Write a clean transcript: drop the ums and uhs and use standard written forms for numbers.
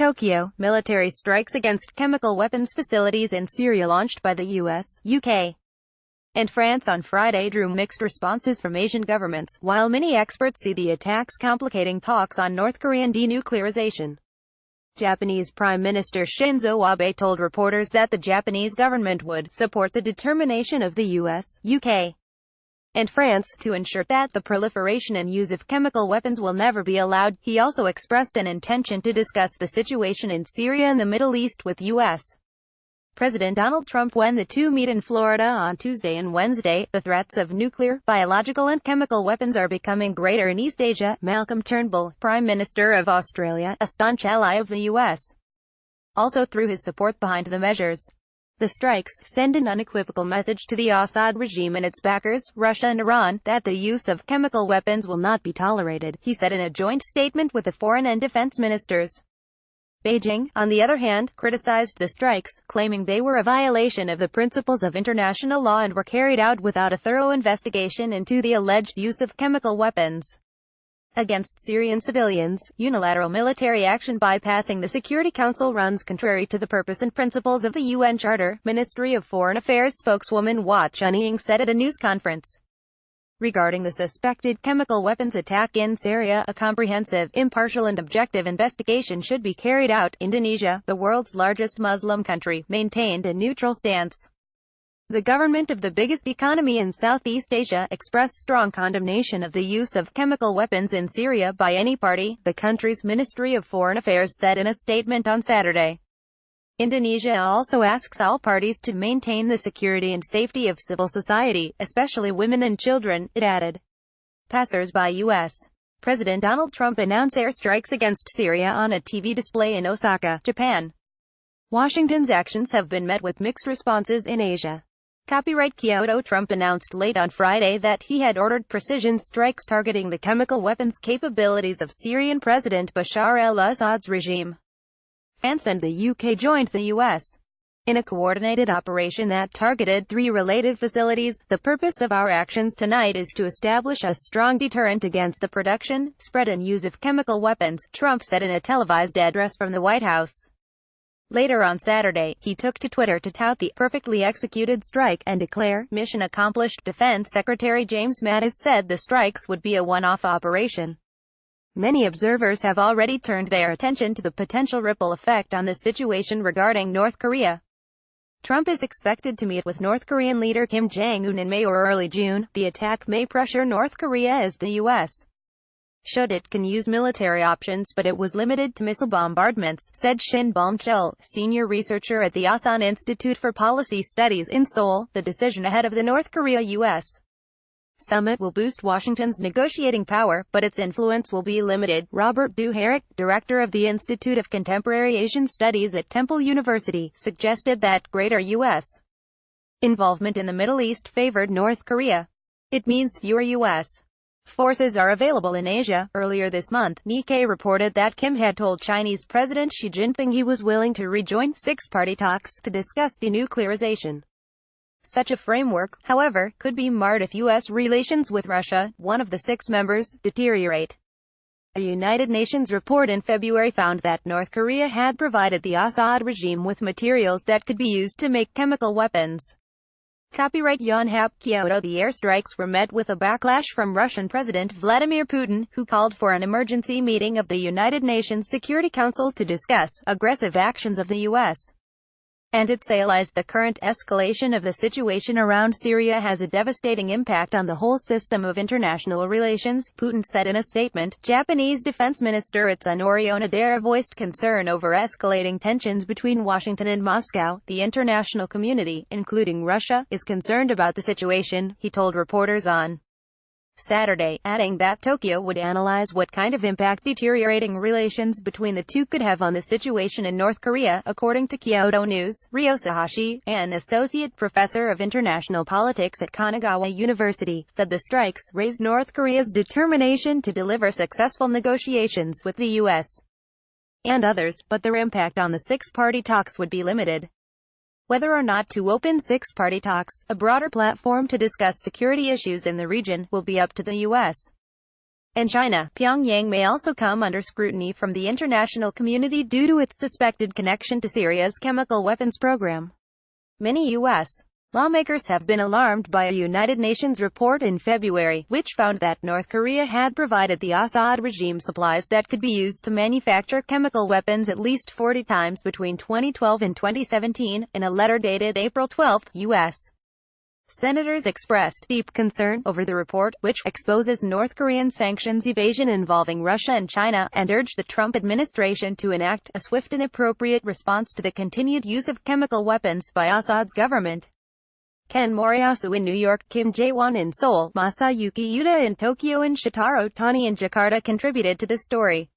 Tokyo, military strikes against chemical weapons facilities in Syria launched by the US, UK, and France on Friday drew mixed responses from Asian governments, while many experts see the attacks complicating talks on North Korean denuclearization. Japanese Prime Minister Shinzo Abe told reporters that the Japanese government would support the determination of the US, UK, and France to ensure that the proliferation and use of chemical weapons will never be allowed. He also expressed an intention to discuss the situation in Syria and the Middle East with U.S. President Donald Trump when the two meet in Florida on Tuesday and Wednesday. The threats of nuclear, biological and chemical weapons are becoming greater in East Asia. Malcolm Turnbull, Prime Minister of Australia, a staunch ally of the U.S., also threw his support behind the measures. The strikes send an unequivocal message to the Assad regime and its backers, Russia and Iran, that the use of chemical weapons will not be tolerated, he said in a joint statement with the foreign and defense ministers. Beijing, on the other hand, criticized the strikes, claiming they were a violation of the principles of international law and were carried out without a thorough investigation into the alleged use of chemical weapons against Syrian civilians. Unilateral military action bypassing the Security Council runs contrary to the purpose and principles of the UN Charter, Ministry of Foreign Affairs spokeswoman Hua Chunying said at a news conference. Regarding the suspected chemical weapons attack in Syria, a comprehensive, impartial and objective investigation should be carried out. Indonesia, the world's largest Muslim country, maintained a neutral stance. The government of the biggest economy in Southeast Asia expressed strong condemnation of the use of chemical weapons in Syria by any party, the country's Ministry of Foreign Affairs said in a statement on Saturday. Indonesia also asks all parties to maintain the security and safety of civil society, especially women and children, it added. Passers-by U.S. President Donald Trump announced airstrikes against Syria on a TV display in Osaka, Japan. Washington's actions have been met with mixed responses in Asia. Copyright Kyoto. Trump announced late on Friday that he had ordered precision strikes targeting the chemical weapons capabilities of Syrian President Bashar al-Assad's regime. France and the UK joined the US in a coordinated operation that targeted 3 related facilities. The purpose of our actions tonight is to establish a strong deterrent against the production, spread and use of chemical weapons, Trump said in a televised address from the White House. Later on Saturday, he took to Twitter to tout the perfectly executed strike and declare, "Mission accomplished." Defense Secretary James Mattis said the strikes would be a one-off operation. Many observers have already turned their attention to the potential ripple effect on the situation regarding North Korea. Trump is expected to meet with North Korean leader Kim Jong-un in May or early June. The attack may pressure North Korea as the U.S. should it can use military options, but it was limited to missile bombardments, said Shin Baum-chul, senior researcher at the Asan Institute for Policy Studies in Seoul. The decision ahead of the North Korea-U.S. summit will boost Washington's negotiating power, but its influence will be limited. Robert Duherick, director of the Institute of Contemporary Asian Studies at Temple University, suggested that greater U.S. involvement in the Middle East favored North Korea. It means fewer U.S. forces are available in Asia. Earlier this month, Nikkei reported that Kim had told Chinese President Xi Jinping he was willing to rejoin six-party talks to discuss denuclearization. Such a framework, however, could be marred if U.S. relations with Russia, one of the 6 members, deteriorate. A United Nations report in February found that North Korea had provided the Assad regime with materials that could be used to make chemical weapons. Copyright Yonhap Kyoto. The airstrikes were met with a backlash from Russian President Vladimir Putin, who called for an emergency meeting of the United Nations Security Council to discuss aggressive actions of the U.S. and its allies. The current escalation of the situation around Syria has a devastating impact on the whole system of international relations, Putin said in a statement. Japanese Defense Minister Itsunori Onodera voiced concern over escalating tensions between Washington and Moscow. The international community, including Russia, is concerned about the situation, he told reporters on Saturday, adding that Tokyo would analyze what kind of impact deteriorating relations between the two could have on the situation in North Korea. According to Kyodo News, Ryo Sahashi, an associate professor of international politics at Kanagawa University, said the strikes raised North Korea's determination to deliver successful negotiations with the U.S. and others, but their impact on the 6-party talks would be limited. Whether or not to open 6-party talks, a broader platform to discuss security issues in the region, will be up to the U.S. and China. Pyongyang may also come under scrutiny from the international community due to its suspected connection to Syria's chemical weapons program. Many U.S. lawmakers have been alarmed by a United Nations report in February, which found that North Korea had provided the Assad regime supplies that could be used to manufacture chemical weapons at least 40 times between 2012 and 2017. In a letter dated April 12, U.S. senators expressed deep concern over the report, which exposes North Korean sanctions evasion involving Russia and China, and urged the Trump administration to enact a swift and appropriate response to the continued use of chemical weapons by Assad's government. Ken Moriyasu in New York, Kim Jae-won in Seoul, Masayuki Yuta in Tokyo, and Shitaro Tani in Jakarta contributed to this story.